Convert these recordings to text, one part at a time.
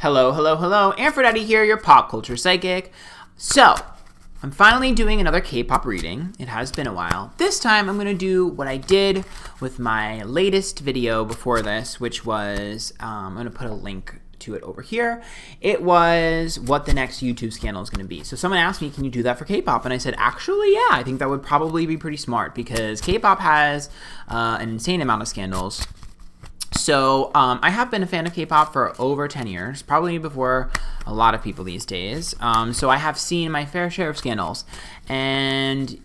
Hello, hello, hello. Antphrodite here, your pop culture psychic. So, I'm finally doing another K-pop reading. It has been a while. This time, I'm going to do what I did with my latest video before this, which was, I'm going to put a link to it over here. It was what the next YouTube scandal is going to be. So someone asked me, can you do that for K-pop? And I said, actually, yeah, I think that would probably be pretty smart because K-pop has an insane amount of scandals. So I have been a fan of K-pop for over 10 years, probably before a lot of people these days. So I have seen my fair share of scandals. And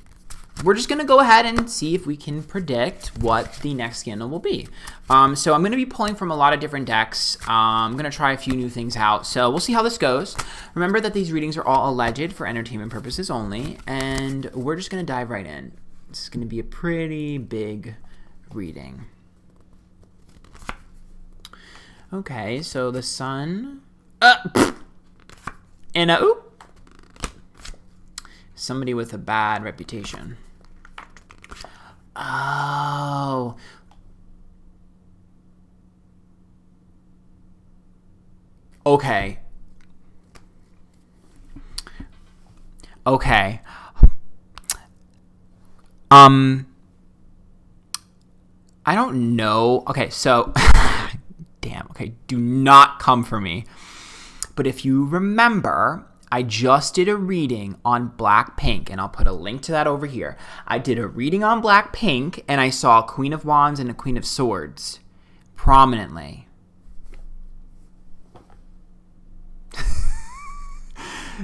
we're just going to go ahead and see if we can predict what the next scandal will be. So I'm going to be pulling from a lot of different decks. I'm going to try a few new things out. So we'll see how this goes. Remember that these readings are all alleged for entertainment purposes only. And we're just going to dive right in. This is going to be a pretty big reading. Okay, so the sun, and somebody with a bad reputation. Oh. Okay. Okay. I don't know. Okay, so... Damn, okay, do not come for me. But if you remember, I just did a reading on Blackpink, and I'll put a link to that over here. I did a reading on Blackpink, and I saw Queen of Wands and a Queen of Swords prominently.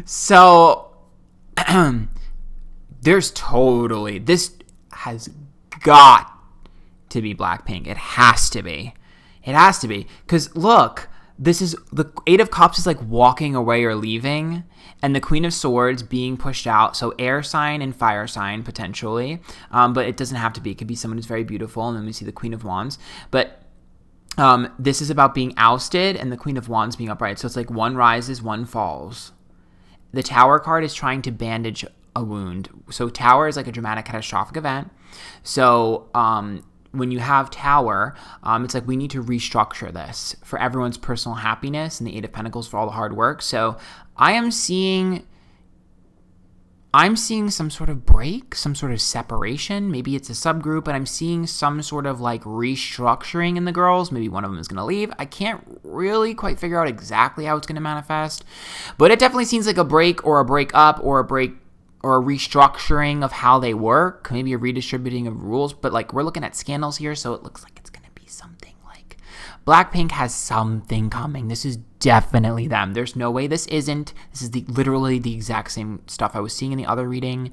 So, there's totally, this has got to be Blackpink. It has to be. It has to be. Because, look, this is, the Eight of Cups is like walking away or leaving, and the Queen of Swords being pushed out. So air sign and fire sign, potentially. But it doesn't have to be. It could be someone who's very beautiful, and then we see the Queen of Wands. But this is about being ousted and the Queen of Wands being upright. So it's like one rises, one falls. The Tower card is trying to bandage a wound. So Tower is like a dramatic, catastrophic event. So, when you have Tower, it's like we need to restructure this for everyone's personal happiness, and the Eight of Pentacles for all the hard work. So I'm seeing some sort of break, some sort of separation. Maybe it's a subgroup, but I'm seeing some sort of like restructuring in the girls. Maybe one of them is going to leave. I can't really quite figure out exactly how it's going to manifest, but it definitely seems like a break or a breakup or a restructuring of how they work, maybe a redistributing of rules, but like we're looking at scandals here, so it looks like it's gonna be something like Blackpink has something coming. This is definitely them. There's no way this isn't. This is literally the exact same stuff I was seeing in the other reading.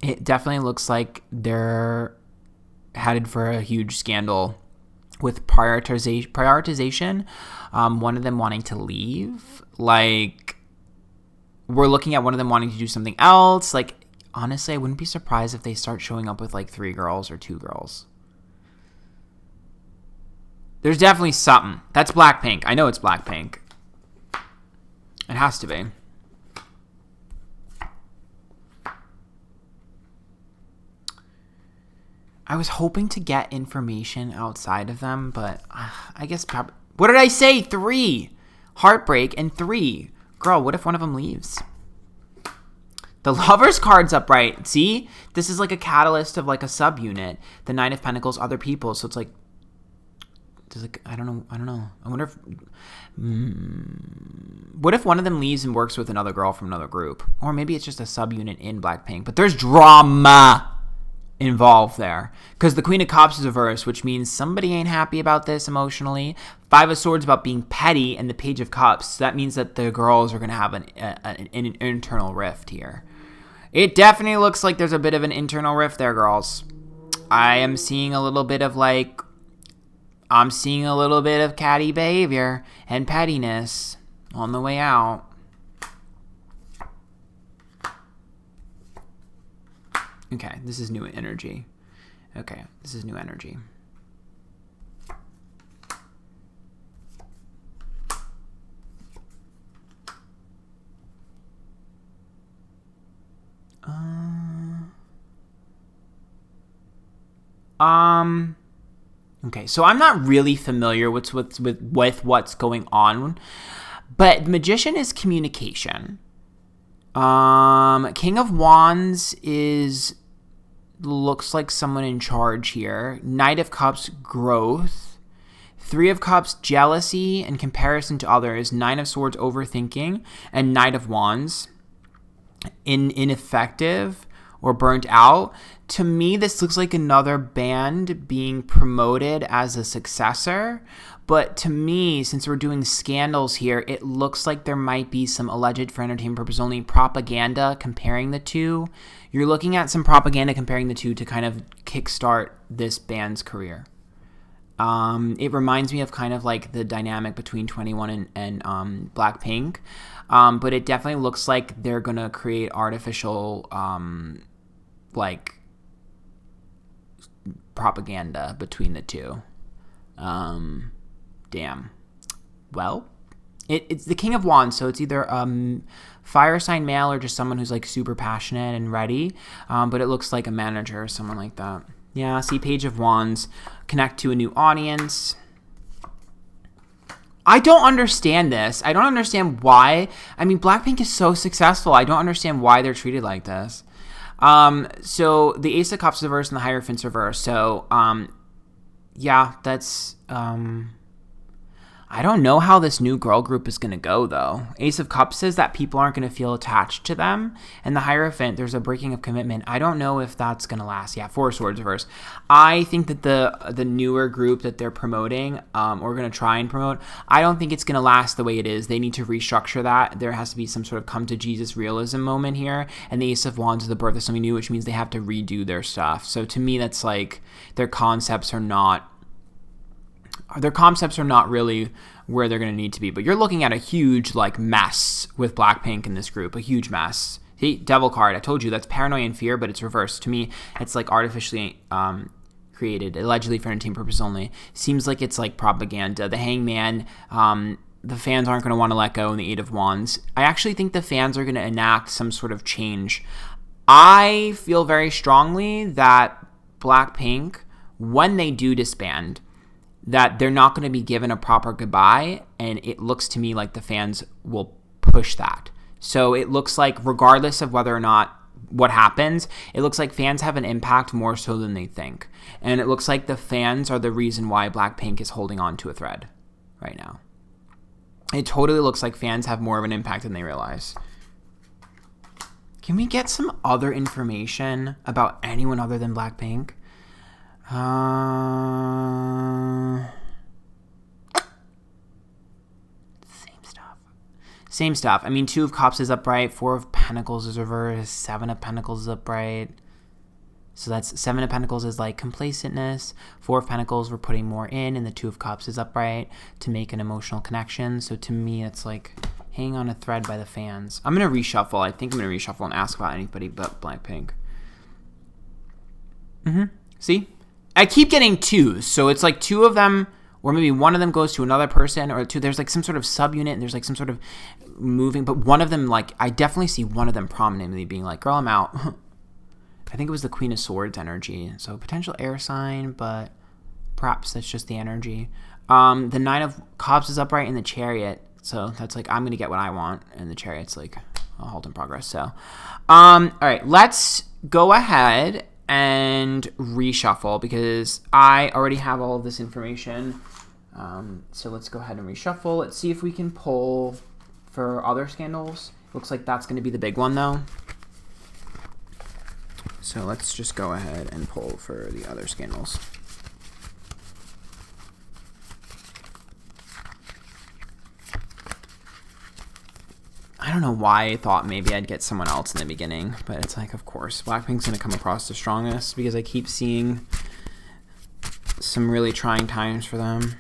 It definitely looks like they're headed for a huge scandal with prioritization, one of them wanting to leave. Like, we're looking at one of them wanting to do something else. Like, honestly, I wouldn't be surprised if they start showing up with like 3 girls or 2 girls. There's definitely something. That's Blackpink. I know it's Blackpink. It has to be. I was hoping to get information outside of them, but I guess probably... What did I say? 3. Heartbreak and 3. Girl, what if one of them leaves? The Lover's card's upright. See? This is like a catalyst of like a subunit. The Nine of Pentacles, other people. So it's like... I don't know. I wonder if... What if one of them leaves and works with another girl from another group? Or maybe it's just a subunit in Blackpink. But there's drama involved there, because the Queen of Cups is reversed, which means somebody ain't happy about this emotionally. 5 of Swords about being petty, and the Page of Cups. So that means that the girls are going to have an internal rift here. It definitely looks like there's a bit of an internal rift there, girls. I am seeing a little bit of like, I'm seeing a little bit of catty behavior and pettiness on the way out. Okay, this is new energy. Okay, this is new energy. Okay, so I'm not really familiar with what's going on, but the Magician is communication. King of Wands looks like someone in charge here. Knight of Cups, growth. Three of Cups, jealousy and comparison to others. Nine of Swords, overthinking. And Knight of Wands, ineffective or burnt out. To me, this looks like another band being promoted as a successor. But to me, since we're doing scandals here, it looks like there might be some alleged, for entertainment purpose only, propaganda comparing the two. You're looking at some propaganda comparing the two to kind of kickstart this band's career. It reminds me of kind of like the dynamic between 21 and Blackpink. But it definitely looks like they're going to create artificial like propaganda between the two. Damn. Well, it's the King of Wands, so it's either fire sign male or just someone who's like super passionate and ready. But it looks like a manager or someone like that. Yeah, see, Page of Wands, connect to a new audience. I don't understand this. I don't understand why. I mean, Blackpink is so successful. I don't understand why they're treated like this. So the Ace of Cups reverse and the Hierophant's reverse. So, yeah, that's, I don't know how this new girl group is going to go, though. Ace of Cups says that people aren't going to feel attached to them. And the Hierophant, there's a breaking of commitment. I don't know if that's going to last. Yeah, Four of Swords reverse. I think that the newer group that they're promoting, or going to try and promote, I don't think it's going to last the way it is. They need to restructure that. There has to be some sort of come to Jesus realism moment here. And the Ace of Wands is the birth of something new, which means they have to redo their stuff. So to me, that's like their concepts are not really where they're going to need to be. But you're looking at a huge like mess with Blackpink in this group, a huge mess. See, Devil card. I told you that's paranoia and fear, but it's reversed. To me, it's like artificially created, allegedly for entertainment purposes only. Seems like it's like propaganda. The Hangman, the fans aren't going to want to let go, in the Eight of Wands. I actually think the fans are going to enact some sort of change. I feel very strongly that Blackpink, when they do disband, that they're not going to be given a proper goodbye, and it looks to me like the fans will push that. So it looks like regardless of whether or not what happens, it looks like fans have an impact more so than they think. And it looks like the fans are the reason why Blackpink is holding on to a thread right now. It totally looks like fans have more of an impact than they realize. Can we get some other information about anyone other than Blackpink? Same stuff. I mean, Two of Cups is upright. Four of Pentacles is reversed. Seven of Pentacles is upright. So that's Seven of Pentacles is like complacentness. Four of Pentacles, we're putting more in, and the Two of Cups is upright to make an emotional connection. So to me, it's like hanging on a thread by the fans. I'm going to reshuffle. I think I'm going to reshuffle and ask about anybody but Blackpink. See? I keep getting twos, so it's like two of them, or maybe one of them goes to another person, or two. There's like some sort of subunit, and there's like some sort of moving, but one of them, like, I definitely see one of them prominently being like, girl, I'm out. I think it was the Queen of Swords energy, so potential air sign, but perhaps that's just the energy. The Nine of Cups is upright in the Chariot, so that's like, I'm going to get what I want, and the Chariot's like a halt in progress, so. All right, let's go ahead and reshuffle because I already have all of this information. So let's go ahead and reshuffle. Let's see if we can pull for other scandals. Looks like that's going to be the big one though. So let's just go ahead and pull for the other scandals. I don't know why I thought maybe I'd get someone else in the beginning, but it's like, of course, Blackpink's going to come across the strongest because I keep seeing some really trying times for them.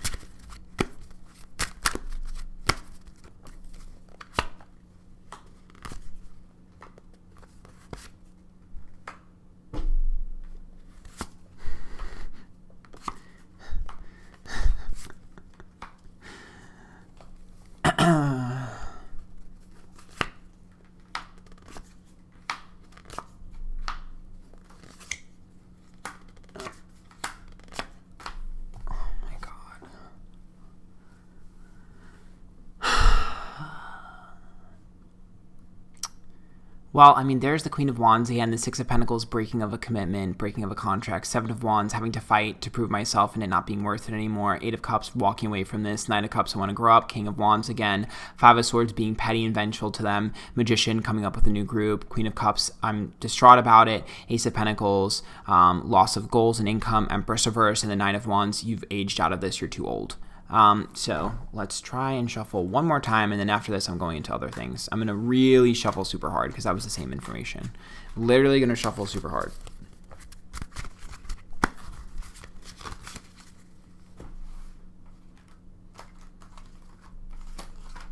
Well, I mean, there's the Queen of Wands again, the Six of Pentacles, breaking of a commitment, breaking of a contract, Seven of Wands, having to fight to prove myself and it not being worth it anymore, Eight of Cups, walking away from this, Nine of Cups, I want to grow up, King of Wands again, Five of Swords, being petty and vengeful to them, Magician, coming up with a new group, Queen of Cups, I'm distraught about it, Ace of Pentacles, loss of goals and income, Empress reverse, and the Nine of Wands, you've aged out of this, you're too old. So let's try and shuffle one more time, and then after this I'm going into other things. I'm going to really shuffle super hard because that was the same information. Literally going to shuffle super hard.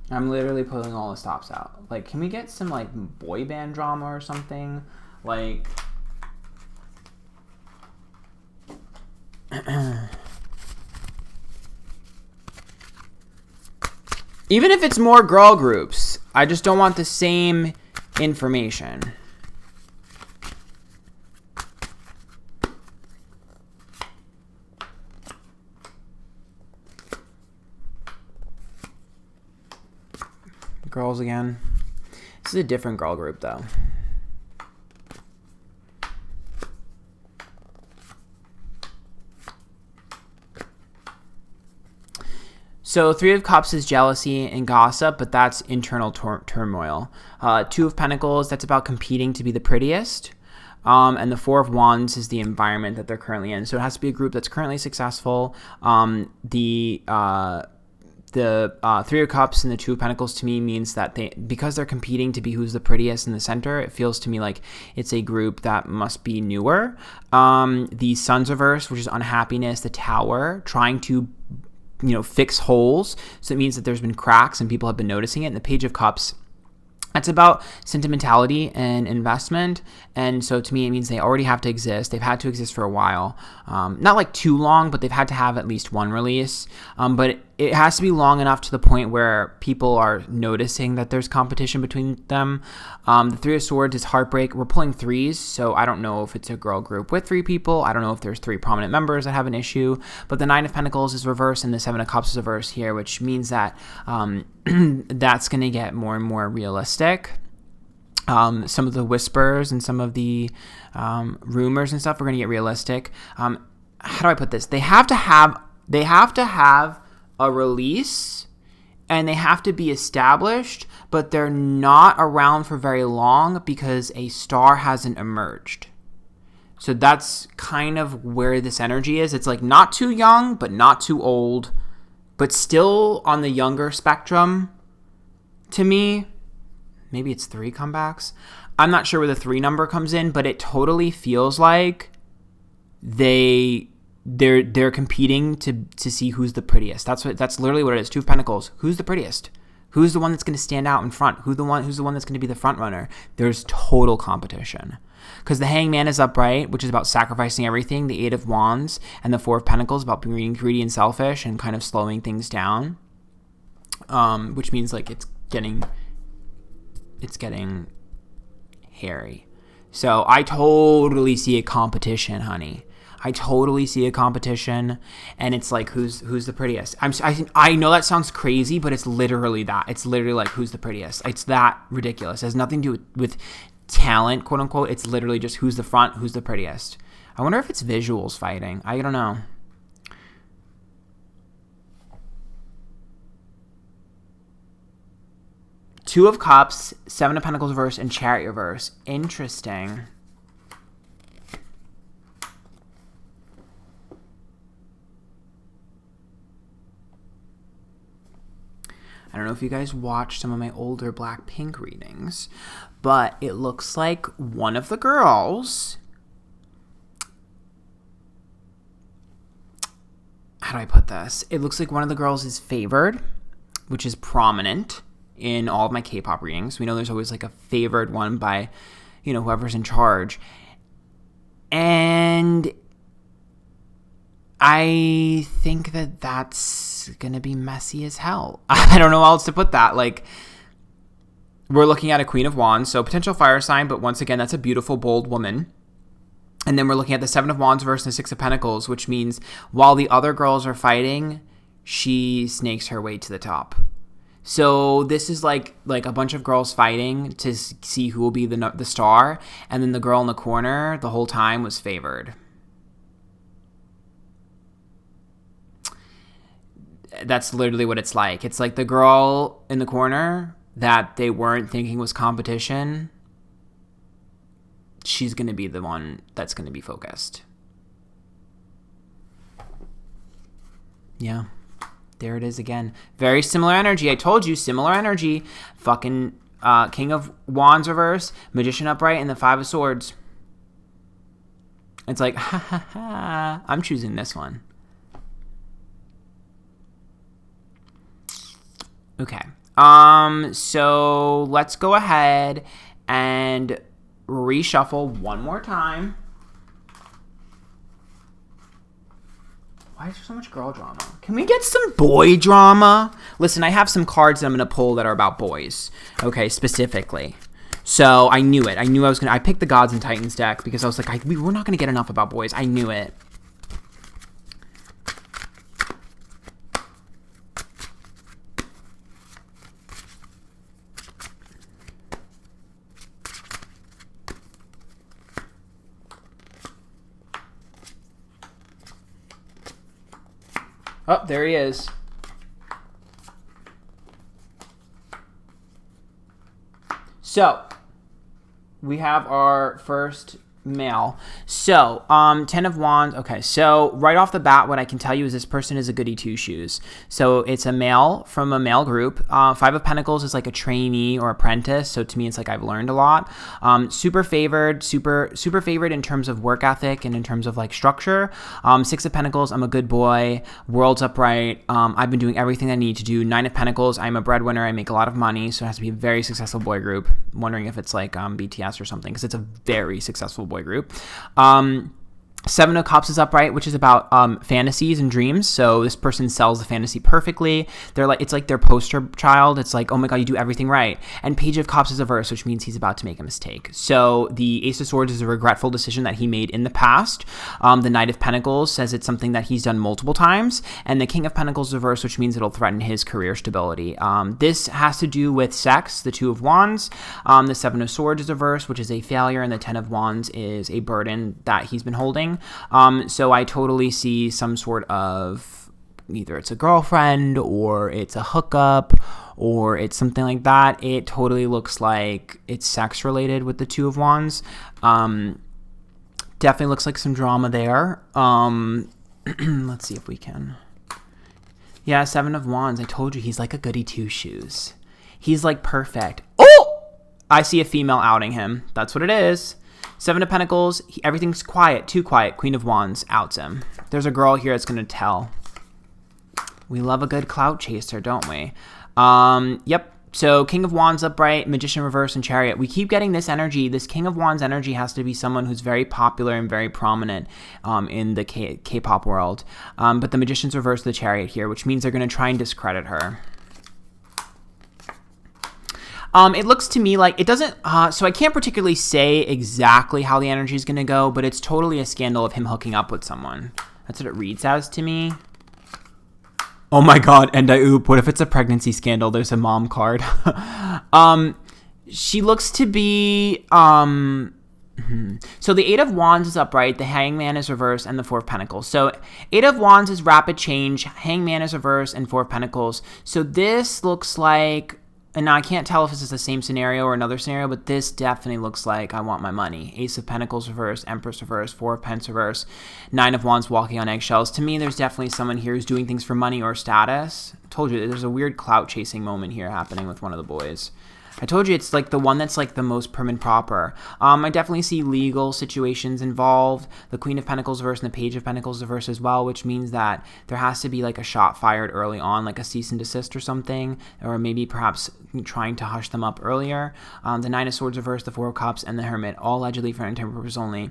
I'm literally pulling all the stops out. Like, can we get some, like, boy band drama or something? Like... Even if it's more girl groups, I just don't want the same information. Girls again. This is a different girl group, though. So Three of Cups is jealousy and gossip, but that's internal turmoil. Two of Pentacles, that's about competing to be the prettiest. And the Four of Wands is the environment that they're currently in. So it has to be a group that's currently successful. The Three of Cups and the Two of Pentacles to me means that because they're competing to be who's the prettiest in the center, it feels to me like it's a group that must be newer. The Sun's reverse, which is unhappiness, the Tower, trying to fix holes. So it means that there's been cracks and people have been noticing it. And the Page of Cups, that's about sentimentality and investment. And so to me, it means they already have to exist. They've had to exist for a while. Not like too long, but they've had to have at least one release. But it has to be long enough to the point where people are noticing that there's competition between them. The Three of Swords is heartbreak. We're pulling threes, so I don't know if it's a girl group with three people. I don't know if there's three prominent members that have an issue. But the Nine of Pentacles is reverse, and the Seven of Cups is reverse here, which means that that's going to get more and more realistic. Some of the whispers and some of the rumors and stuff are going to get realistic. How do I put this? They have to have a release, and they have to be established, but they're not around for very long because a star hasn't emerged. So that's kind of where this energy is. It's like not too young, but not too old, but still on the younger spectrum to me. Maybe it's 3 comebacks. I'm not sure where the 3 number comes in, but it totally feels like they're competing to see who's the prettiest. That's literally what it is. Two of Pentacles. Who's the prettiest? Who's the one that's going to stand out in front? Who's the one that's going to be the front runner? There's total competition. Because the Hangman is upright, which is about sacrificing everything. The Eight of Wands and the Four of Pentacles about being greedy and selfish and kind of slowing things down. Which means like it's getting hairy. So I totally see a competition, honey. I totally see a competition, and it's like who's the prettiest. I know that sounds crazy, but it's literally that. It's literally like who's the prettiest. It's that ridiculous. It has nothing to do with talent, quote unquote. It's literally just who's the front, who's the prettiest. I wonder if it's visuals fighting. I don't know. Two of Cups, Seven of Pentacles reverse, and Chariot reverse. Interesting. I don't know if you guys watched some of my older Blackpink readings, but it looks like one of the girls... How do I put this? It looks like one of the girls is favored, which is prominent in all of my K-pop readings. We know there's always like a favored one by, whoever's in charge. And I think that that's going to be messy as hell. I don't know how else to put that. Like, we're looking at a Queen of Wands, so potential fire sign, but once again, that's a beautiful, bold woman. And then we're looking at the Seven of Wands versus the Six of Pentacles, which means while the other girls are fighting, she snakes her way to the top. So this is like a bunch of girls fighting to see who will be the star, and then the girl in the corner the whole time was favored. That's literally what it's like. It's like the girl in the corner that they weren't thinking was competition. She's going to be the one that's going to be focused. Yeah. There it is again. Very similar energy. I told you, similar energy. Fucking King of Wands reverse, Magician upright, and the Five of Swords. It's like, ha ha ha. I'm choosing this one. Okay. So let's go ahead and reshuffle one more time. Why is there so much girl drama? Can we get some boy drama? Listen, I have some cards that I'm going to pull that are about boys. Okay, specifically. So I knew it. I knew I was going to... I picked the Gods and Titans deck because I was like, we're not going to get enough about boys. I knew it. Oh, there he is. So, we have our first male. So, 10 of Wands. Okay, so right off the bat, what I can tell you is this person is a goody two-shoes. So, it's a male from a male group. Five of Pentacles is like a trainee or apprentice. So, to me, it's like I've learned a lot. Super favored, super favored in terms of work ethic and in terms of like structure. Six of Pentacles, I'm a good boy. World's upright. I've been doing everything I need to do. Nine of Pentacles, I'm a breadwinner. I make a lot of money. So, it has to be a very successful boy group. I'm wondering if it's like BTS or something because it's a very successful boy group. Seven of Cups is upright, which is about fantasies and dreams. So this person sells the fantasy perfectly. They're like, it's like their poster child. It's like, oh my God, you do everything right. And Page of Cups is a verse, which means he's about to make a mistake. So the Ace of Swords is a regretful decision that he made in the past. The Knight of Pentacles says it's something that he's done multiple times. And the King of Pentacles is a verse, which means it'll threaten his career stability. This has to do with sex, the Two of Wands. The Seven of Swords is a verse, which is a failure. And the 10 of Wands is a burden that he's been holding. So I totally see some sort of either it's a girlfriend or it's a hookup or it's something like that. It totally looks like it's sex related with the Two of Wands. Definitely looks like some drama there. Let's see if we can. Yeah, Seven of Wands. I told you he's like a goody two-shoes. He's like perfect. Oh! I see a female outing him. That's what it is. Seven of Pentacles, everything's quiet, too quiet. Queen of Wands outs him. There's a girl here that's going to tell. We love a good clout chaser, don't we? Yep. So King of Wands upright, Magician reverse, and Chariot. We keep getting this energy. This King of Wands energy has to be someone who's very popular and very prominent in the K-pop world. But the Magician's reverse the Chariot here, which means they're going to try and discredit her. It looks to me like it doesn't, so I can't particularly say exactly how the energy is going to go, but it's totally a scandal of him hooking up with someone. That's what it reads as to me. Oh my God, and what if it's a pregnancy scandal? There's a mom card. She looks to be, so the Eight of Wands is upright, the Hangman is reversed, and the Four of Pentacles. So Eight of Wands is rapid change, Hangman is reversed, and Four of Pentacles. So this looks like, and now I can't tell if this is the same scenario or another scenario, but this definitely looks like I want my money. Ace of Pentacles reversed, Empress reversed, Four of Pents reversed, Nine of Wands walking on eggshells. To me, there's definitely someone here who's doing things for money or status. I told you, there's a weird clout chasing moment here happening with one of the boys. I told you it's like the one that's like the most prim and proper. I definitely see legal situations involved. The Queen of Pentacles reverse and the Page of Pentacles reverse as well, which means that there has to be like a shot fired early on, like a cease and desist or something, or maybe perhaps trying to hush them up earlier. The Nine of Swords reverse, the Four of Cups, and the Hermit, all allegedly for entertainment purpose only.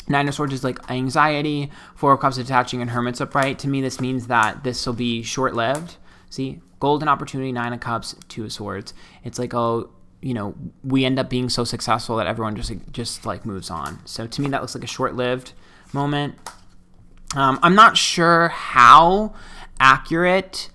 Nine of Swords is like anxiety, Four of Cups detaching, and Hermit's upright. To me, this means that this will be short-lived. See? Golden opportunity, Nine of Cups, Two of Swords. It's like, oh, you know, we end up being so successful that everyone just like moves on. So to me, that looks like a short-lived moment. I'm not sure how accurate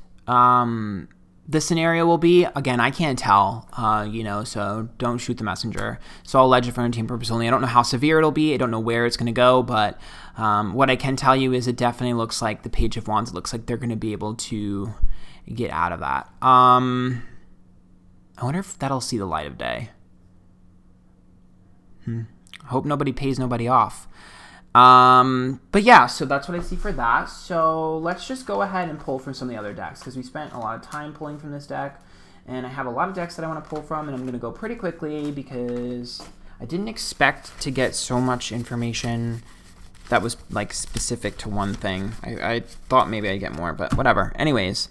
the scenario will be. Again, I can't tell, you know, so don't shoot the messenger. So I'll allege it for entertainment purpose only. I don't know how severe it'll be. I don't know where it's going to go, but what I can tell you is it definitely looks like the Page of Wands. It looks like they're going to be able to get out of that. I wonder if that'll see the light of day. I hope nobody pays nobody off. But yeah, so that's what I see for that. So let's just go ahead and pull from some of the other decks, because we spent a lot of time pulling from this deck, and I have a lot of decks that I want to pull from, and I'm going to go pretty quickly because I didn't expect to get so much information that was like specific to one thing. I thought maybe I'd get more, but whatever. Anyways,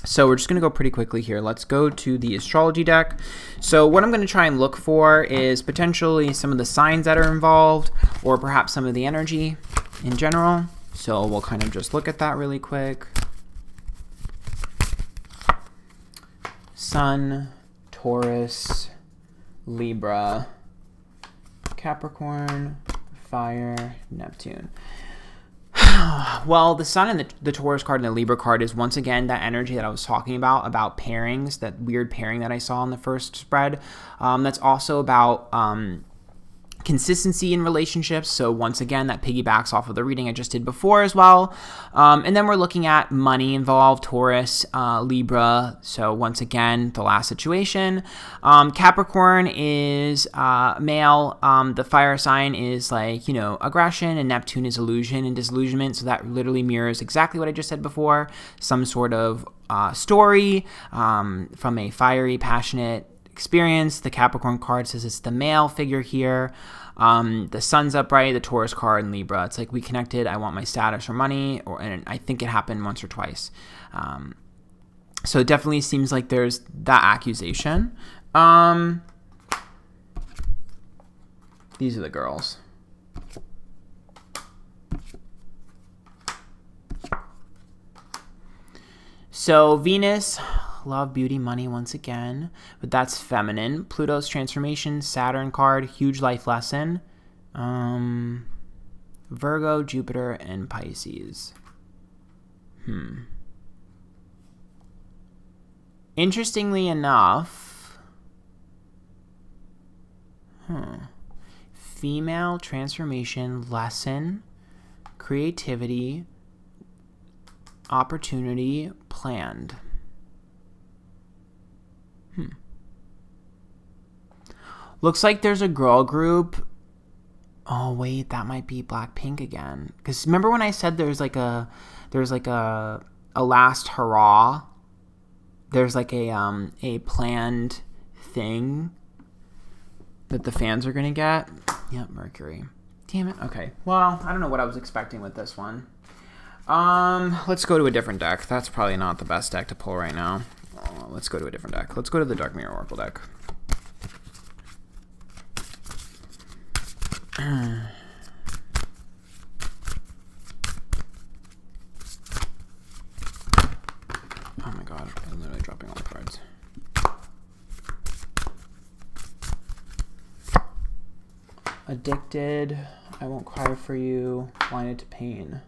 so we're just going to go pretty quickly here. Let's go to the astrology deck. So what I'm going to try and look for is potentially some of the signs that are involved, or perhaps some of the energy in general. So we'll kind of just look at that really quick. Sun, Taurus, Libra, Capricorn, Fire, Neptune. Well, the Sun and the Taurus card and the Libra card is once again that energy that I was talking about pairings, that weird pairing that I saw in the first spread. That's also about consistency in relationships. So once again, that piggybacks off of the reading I just did before as well. And then we're looking at money involved, Taurus, Libra. So once again, the last situation. Capricorn is male. The fire sign is like, you know, aggression, and Neptune is illusion and disillusionment. So that literally mirrors exactly what I just said before. Some sort of story from a fiery, passionate experience. The Capricorn card says it's the male figure here. The Sun's upright, the Taurus card, and Libra. It's like we connected. I want my status or money, and I think it happened once or twice. So it definitely seems like there's that accusation. These are the girls. So Venus, love, beauty, money once again, but that's feminine. Pluto's transformation, Saturn card, huge life lesson. Virgo, Jupiter, and Pisces. Interestingly enough, female transformation, lesson, creativity, opportunity, planned. Looks like there's a girl group. Oh wait, that might be Blackpink again. Because remember when I said there's like a last hurrah? There's like a planned thing that the fans are gonna get. Yep, Mercury. Damn it. Okay. Well, I don't know what I was expecting with this one. Let's go to a different deck. That's probably not the best deck to pull right now. Let's go to a different deck. Let's go to the Dark Mirror Oracle deck. Oh my god, I'm literally dropping all the cards. Addicted, I won't cry for you, blinded to pain.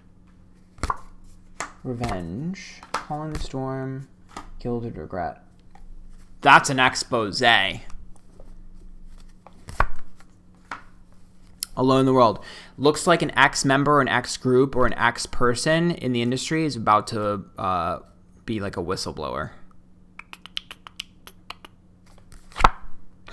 Revenge, calling the storm, gilded regret. That's an expose. Alone in the world. Looks like an ex-member, an ex-group, or an ex-person in the industry is about to be like a whistleblower.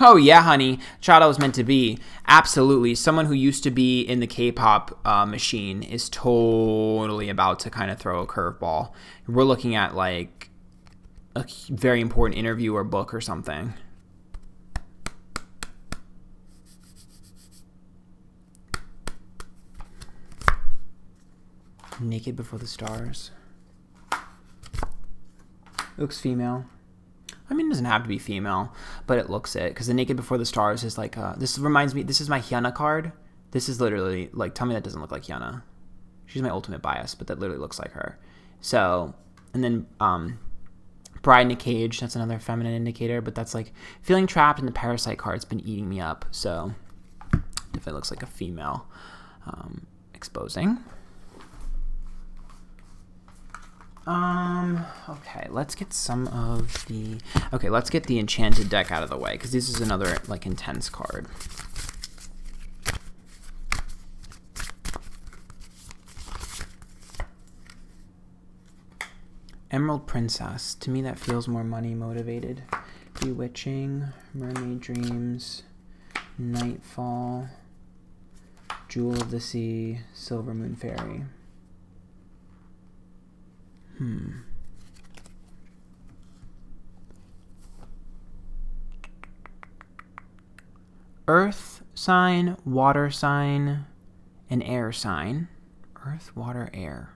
Oh yeah, honey. Child I was meant to be. Absolutely. Someone who used to be in the K-pop machine is totally about to kind of throw a curveball. We're looking at like a very important interview or book or something. Naked Before the Stars. Looks female. I mean, it doesn't have to be female, but it looks it. Because the Naked Before the Stars is like, this reminds me, this is my Hyuna card. This is literally, like, tell me that doesn't look like Hyuna. She's my ultimate bias, but that literally looks like her. So, and then Bride in a Cage, that's another feminine indicator, but that's like feeling trapped, and the Parasite card's been eating me up. So, definitely looks like a female exposing. Okay, let's get some of the... Okay, let's get the Enchanted deck out of the way, because this is another, like, intense card. Emerald Princess. To me, that feels more money motivated. Bewitching, Mermaid Dreams, Nightfall, Jewel of the Sea, Silver Moon Fairy. Earth sign, water sign, and air sign. Earth, water, air.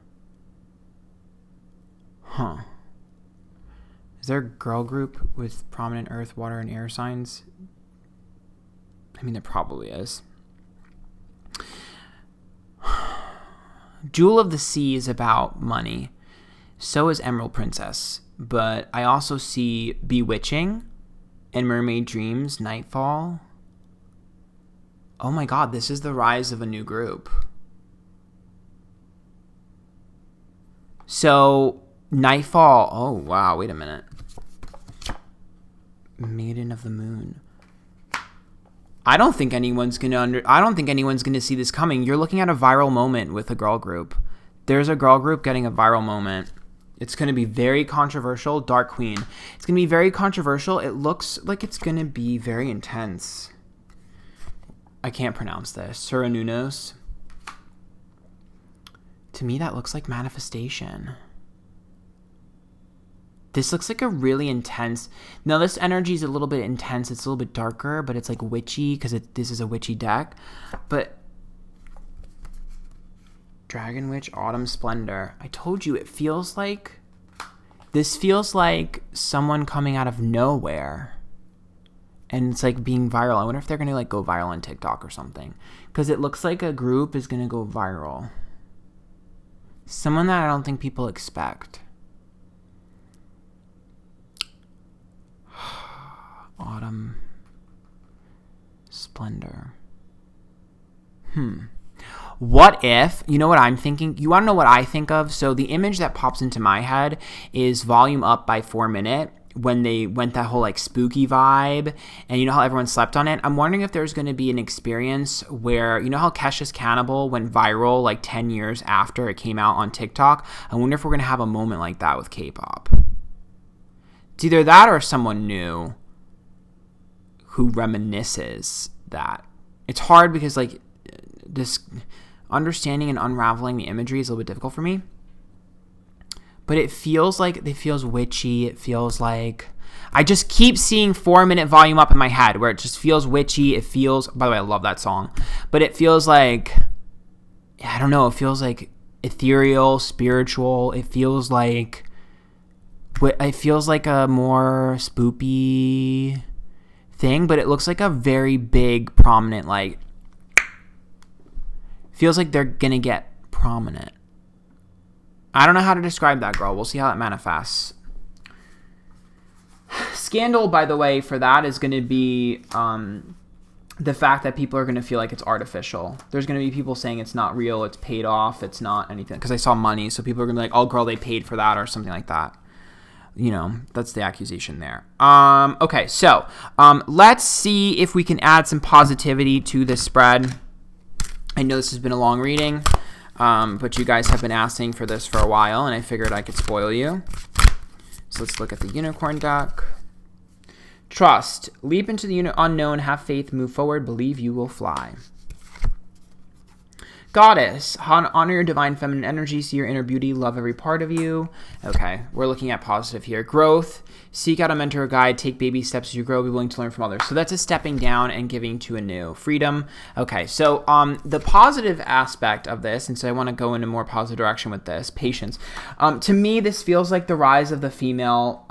Huh. Is there a girl group with prominent earth, water, and air signs? I mean, there probably is. Jewel of the Sea is about money. So is Emerald Princess. But I also see Bewitching and Mermaid Dreams, Nightfall. Oh my god, this is the rise of a new group. So, Nightfall. Oh, wow, wait a minute. Maiden of the Moon. I don't think anyone's gonna see this coming. You're looking at a viral moment with a girl group. There's a girl group getting a viral moment. It's going to be very controversial. Dark Queen. It's going to be very controversial. It looks like it's going to be very intense. I can't pronounce this. Suranunos. To me, that looks like manifestation. This looks like a really intense... Now, this energy is a little bit intense. It's a little bit darker, but it's like witchy because this is a witchy deck. But... Dragon Witch, Autumn Splendor. I told you, it feels like... This feels like someone coming out of nowhere. And it's like being viral. I wonder if they're going to like go viral on TikTok or something. Because it looks like a group is going to go viral. Someone that I don't think people expect. Autumn Splendor. What if, you know what I'm thinking? You want to know what I think of? So the image that pops into my head is Volume Up by 4 Minute, when they went that whole like spooky vibe, and you know how everyone slept on it? I'm wondering if there's going to be an experience where, you know how Kesha's Cannibal went viral like 10 years after it came out on TikTok? I wonder if we're going to have a moment like that with K-pop. It's either that or someone new who reminisces that. It's hard because like this understanding and unraveling the imagery is a little bit difficult for me. But it feels witchy. It feels like... I just keep seeing 4 Minute Volume Up in my head where it just feels witchy. It feels... By the way, I love that song. But it feels like... I don't know. It feels like ethereal, spiritual. It feels like... It feels like a more spoopy thing. But it looks like a very big, prominent, like... Feels like they're gonna get prominent. I don't know how to describe that, girl. We'll see how it manifests. Scandal, by the way, for that is going to be the fact that people are going to feel like it's artificial. There's going to be people saying it's not real, it's paid off, it's not anything. Because I saw money, so people are going to be like, oh, girl, they paid for that or something like that. You know, that's the accusation there. Okay, so let's see if we can add some positivity to this spread. I know this has been a long reading. But you guys have been asking for this for a while, and I figured I could spoil you. So let's look at the Unicorn deck. Trust. Leap into the unknown. Have faith. Move forward. Believe you will fly. Goddess. Honor your divine feminine energy. See your inner beauty. Love every part of you. Okay, we're looking at positive here. Growth. Seek out a mentor or guide. Take baby steps as you grow. Be willing to learn from others. So that's a stepping down and giving to a new. Freedom. Okay, so the positive aspect of this, and so I want to go in a more positive direction with this, patience. To me, this feels like the rise of the female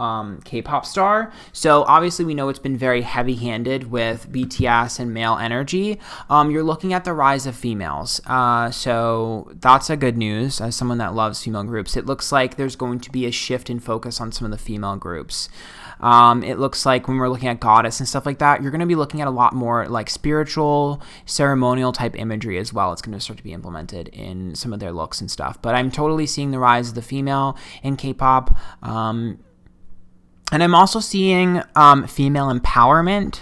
K-pop star. So obviously we know it's been very heavy-handed with BTS and male energy. You're looking at the rise of females. So that's a good news. As someone that loves female groups, it looks like there's going to be a shift in focus on some of the female groups. It looks like when we're looking at goddess and stuff like that, you're going to be looking at a lot more like spiritual, ceremonial type imagery as well. It's going to start to be implemented in some of their looks and stuff. But I'm totally seeing the rise of the female in K-pop. And I'm also seeing female empowerment.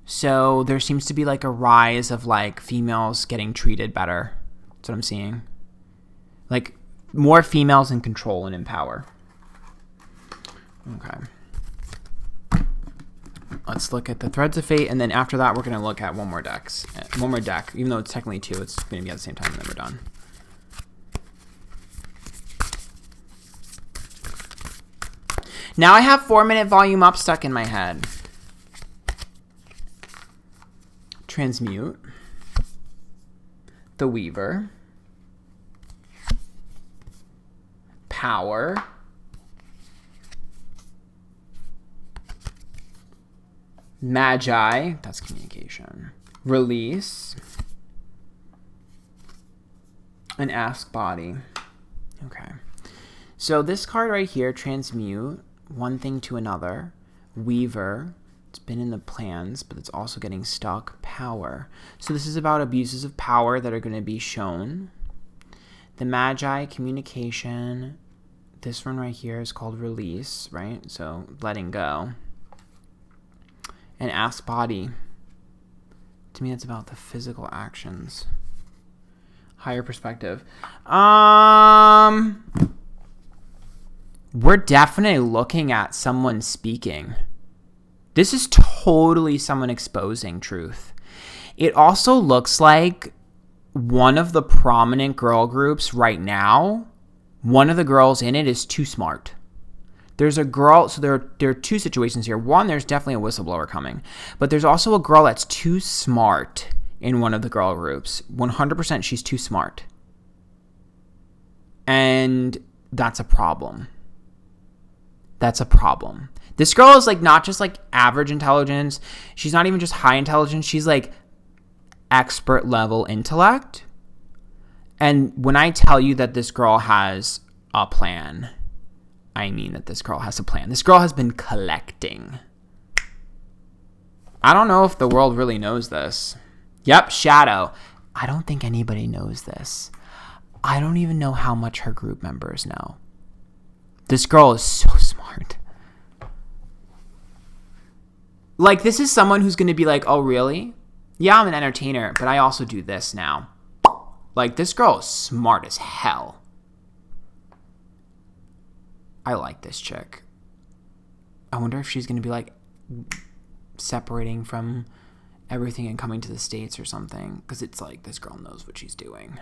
So there seems to be like a rise of like females getting treated better. That's what I'm seeing. Like more females in control and in power. Okay. Let's look at the Threads of Fate, and then after that, we're going to look at one more deck. Even though it's technically 2, it's going to be at the same time, and then we're done. Now I have 4-minute volume up stuck in my head. Transmute. The Weaver. Power. Magi, that's communication. Release. And Ask Body. Okay. So this card right here, Transmute, one thing to another. Weaver, it's been in the plans, but it's also getting stuck. Power. So this is about abuses of power that are going to be shown. The Magi, communication. This one right here is called Release, right? So letting go. And Ask Body. To me, it's about the physical actions. Higher perspective. We're definitely looking at someone speaking. This is totally someone exposing truth. It also looks like one of the prominent girl groups right now, one of the girls in it is too smart. There's a girl, so there are two situations here. One, there's definitely a whistleblower coming. But there's also a girl that's too smart in one of the girl groups. 100% she's too smart. And that's a problem. That's a problem. This girl is like not just like average intelligence. She's not even just high intelligence. She's like expert level intellect. And when I tell you that this girl has a plan, I mean that this girl has a plan. This girl has been collecting. I don't know if the world really knows this. Yep, Shadow. I don't think anybody knows this. I don't even know how much her group members know. This girl is so smart. Like, this is someone who's going to be like, oh, really? Yeah, I'm an entertainer, but I also do this now. Like, this girl is smart as hell. I like this chick. I wonder if she's going to be like separating from everything and coming to the States or something. Because it's like this girl knows what she's doing.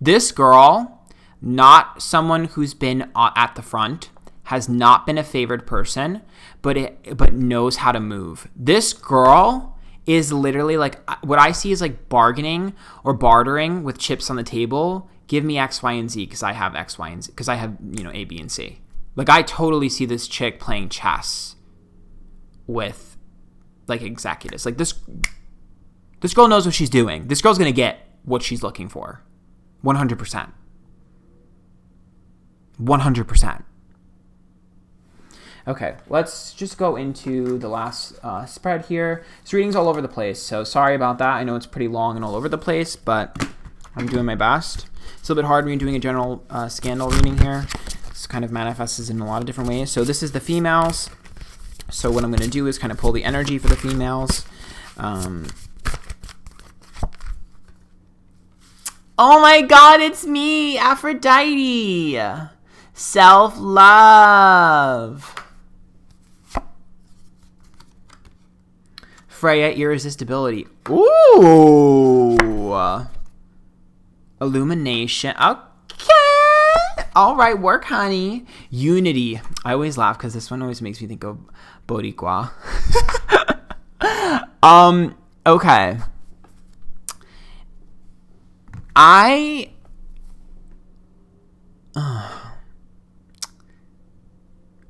This girl, not someone who's been at the front, has not been a favored person, but knows how to move. This girl is literally like, what I see is like bargaining or bartering with chips on the table. Give me X, Y, and Z because I have X, Y, and Z. Because I have, A, B, and C. Like, I totally see this chick playing chess with, like, executives. Like, this girl knows what she's doing. This girl's going to get what she's looking for. 100%. 100%. Okay, let's just go into the last spread here. This reading's all over the place, so sorry about that. I know it's pretty long and all over the place, but I'm doing my best. It's a little bit hard when you're doing a general scandal reading here. This kind of manifests in a lot of different ways. So this is the females. So what I'm going to do is kind of pull the energy for the females. Oh my god, it's me, Aphrodite. Self-love. Freya, irresistibility. Ooh. Illumination. Okay. All right, work, honey. Unity. I always laugh because this one always makes me think of Boricua. Okay.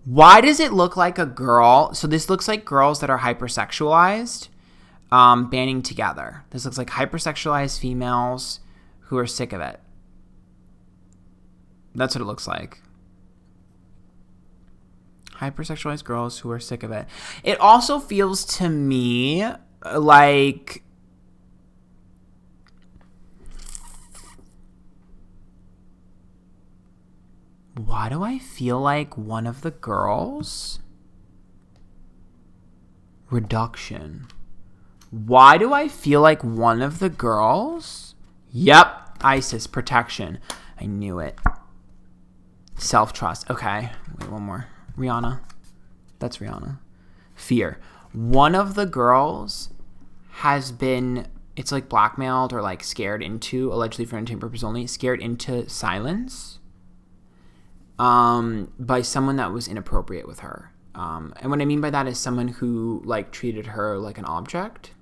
Why does it look like a girl? So this looks like girls that are hyper-sexualized. banding together. This looks like hyper-sexualized females who are sick of it. That's what it looks like. Hyper-sexualized girls who are sick of it. It also feels to me like... Why do I feel like one of the girls... Reduction. Why do I feel like one of the girls... Yep. ISIS. Protection. I knew it. Self-trust. Okay. Wait, one more. Rihanna. That's Rihanna. Fear. One of the girls has been... It's like blackmailed or like scared into, allegedly for entertainment purpose only, scared into silence by someone that was inappropriate with her. And what I mean by that is someone who like treated her like an object.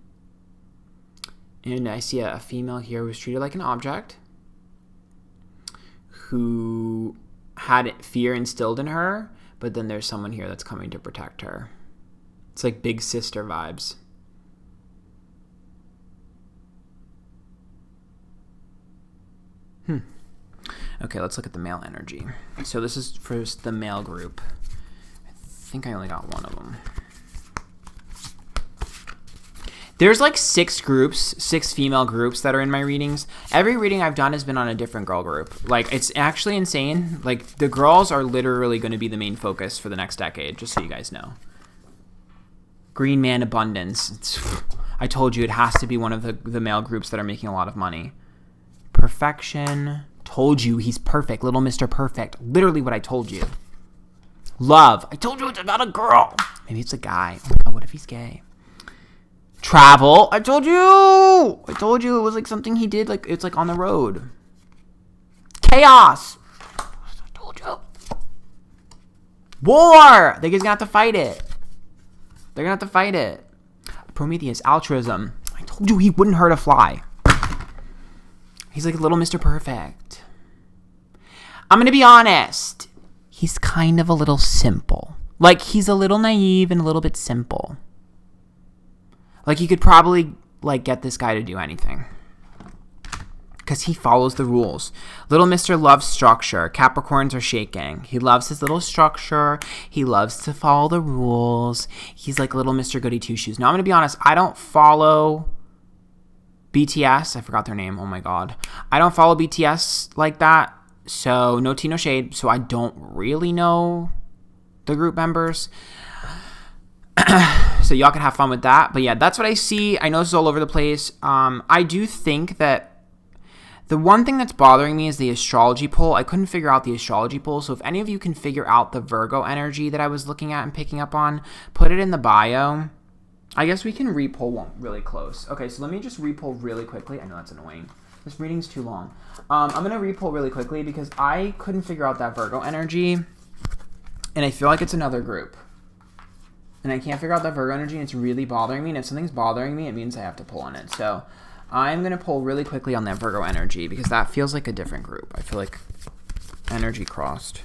And I see a female here who was treated like an object, who had fear instilled in her, but then there's someone here that's coming to protect her. It's like big sister vibes. Okay, let's look at the male energy. So this is for the male group. I think I only got one of them. There's like 6 female groups that are in my readings. Every reading I've done has been on a different girl group. Like, it's actually insane. Like, the girls are literally going to be the main focus for the next decade, just so you guys know. Green Man Abundance. I told you it has to be one of the male groups that are making a lot of money. Perfection. Told you he's perfect. Little Mr. Perfect. Literally what I told you. Love. I told you it's not a girl. Maybe it's a guy. Oh my God, what if he's gay? Travel. I told you it was like something he did. Like, it's like on the road. Chaos. I told you. War. They're gonna have to fight it. Prometheus. Altruism. I told you he wouldn't hurt a fly. He's like little Mr. Perfect. I'm gonna be honest. He's kind of a little simple. Like, he's a little naive and a little bit simple. Like, you could probably, like, get this guy to do anything. Because he folloes the rules. Little Mr. loves structure. Capricorns are shaking. He loves his little structure. He loves to follow the rules. He's like little Mr. Goody Two-Shoes. Now, I'm going to be honest. I don't follow BTS. I forgot their name. Oh, my God. I don't follow BTS like that. So, no tea, no shade. So, I don't really know the group members. So y'all can have fun with that. But yeah, that's what I see. I know this is all over the place. I do think that the one thing that's bothering me is the astrology poll. I couldn't figure out the astrology poll. So if any of you can figure out the Virgo energy that I was looking at and picking up on, put it in the bio. I guess we can re-poll one really close. Okay, so let me just re-poll really quickly. I know that's annoying. This reading's too long. I'm going to re-poll really quickly because I couldn't figure out that Virgo energy. And I feel like it's another group. And I can't figure out that Virgo energy, and it's really bothering me. And if something's bothering me, it means I have to pull on it. So I'm going to pull really quickly on that Virgo energy because that feels like a different group. I feel like energy crossed.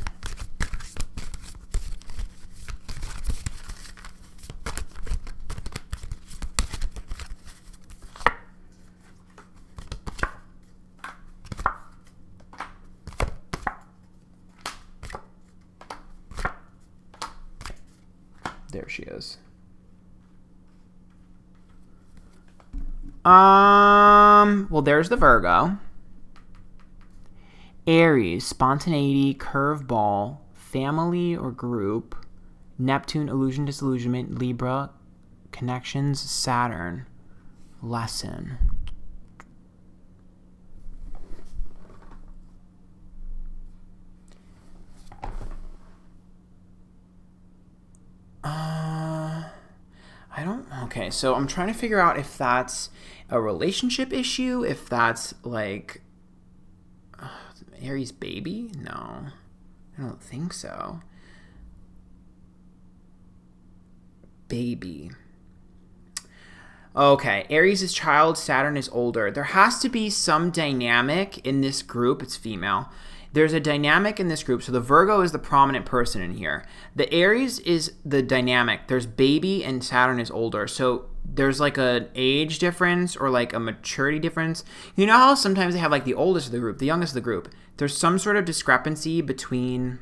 There she is. Well, there's the Virgo. Aries, spontaneity, curveball, family or group. Neptune, illusion, disillusionment. Libra, connections. Saturn, lesson. Okay, so I'm trying to figure out if that's a relationship issue, if that's like Aries baby? No, I don't think so. Baby. Okay, Aries is child, Saturn is older. There has to be some dynamic in this group. It's female. There's a dynamic in this group. So the Virgo is the prominent person in here. The Aries is the dynamic. There's baby and Saturn is older. So there's like an age difference or like a maturity difference. You know how sometimes they have like the oldest of the group, the youngest of the group. There's some sort of discrepancy between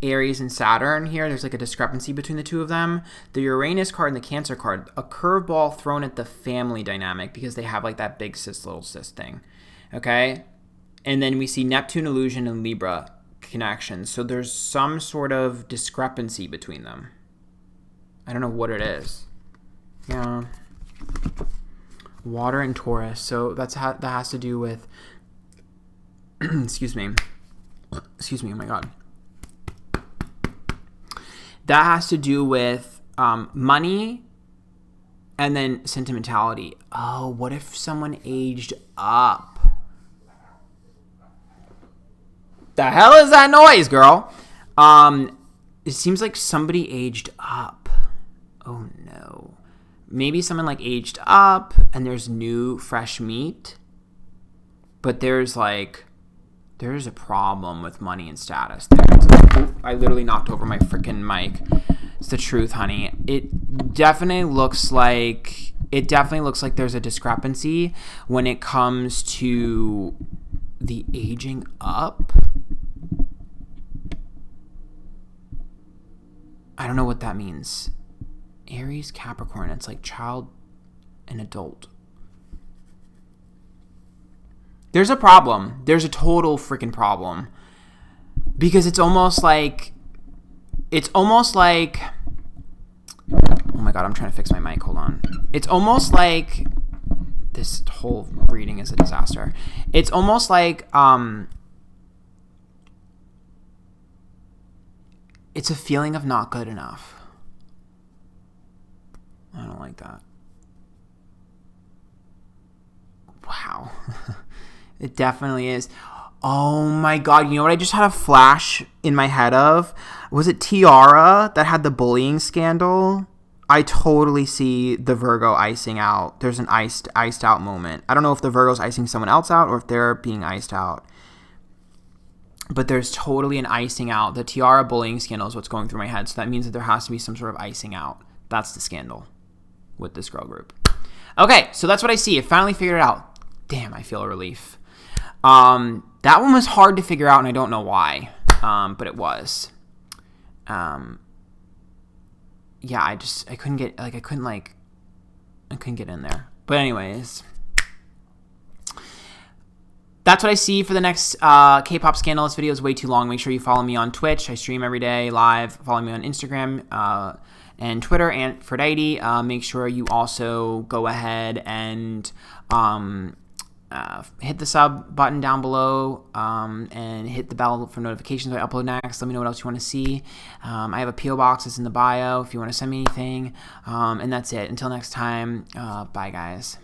Aries and Saturn here. There's like a discrepancy between the two of them. The Uranus card and the Cancer card, a curveball thrown at the family dynamic because they have like that big sis, little sis thing. Okay? And then we see Neptune, Illusion, and Libra connection. So there's some sort of discrepancy between them. I don't know what it is. Yeah. Water and Taurus. So that has to do with excuse me. Excuse me. Oh my God. That has to do with money and then sentimentality. Oh, what if someone aged up? The hell is that noise, girl? It seems like somebody aged up. Oh no. Maybe someone like aged up and there's new fresh meat. But there's a problem with money and status. I literally knocked over my freaking mic. It's the truth, honey. It definitely looks like there's a discrepancy when it comes to the aging up. I don't know what that means. Aries, Capricorn, it's like child and adult. There's a problem. There's a total freaking problem. Because it's almost like, oh my God, I'm trying to fix my mic. Hold on. It's almost like, this whole reading is a disaster. It's almost like, it's a feeling of not good enough. I don't like that. Wow. It definitely is. Oh my God. You know what I just had a flash in my head of? Was it Tiara that had the bullying scandal? I totally see the Virgo icing out. There's an iced out moment. I don't know if the Virgo's icing someone else out or if they're being iced out. But there's totally an icing out. The Tiara bullying scandal is what's going through my head. So that means that there has to be some sort of icing out. That's the scandal with this girl group. Okay, so that's what I see. I finally figured it out. Damn, I feel a relief. That one was hard to figure out, and I don't know why. But it was. Yeah, I couldn't get in there. But anyways, that's what I see for the next K-pop scandalous video. Is way too long. Make sure you follow me on Twitch. I stream every day live. Follow me on Instagram and Twitter, Antphrodite. Make sure you also go ahead and hit the sub button down below and hit the bell for notifications when I upload next. Let me know what else you want to see. I have a POBOX that's in the bio if you want to send me anything. And that's it. Until next time, bye guys.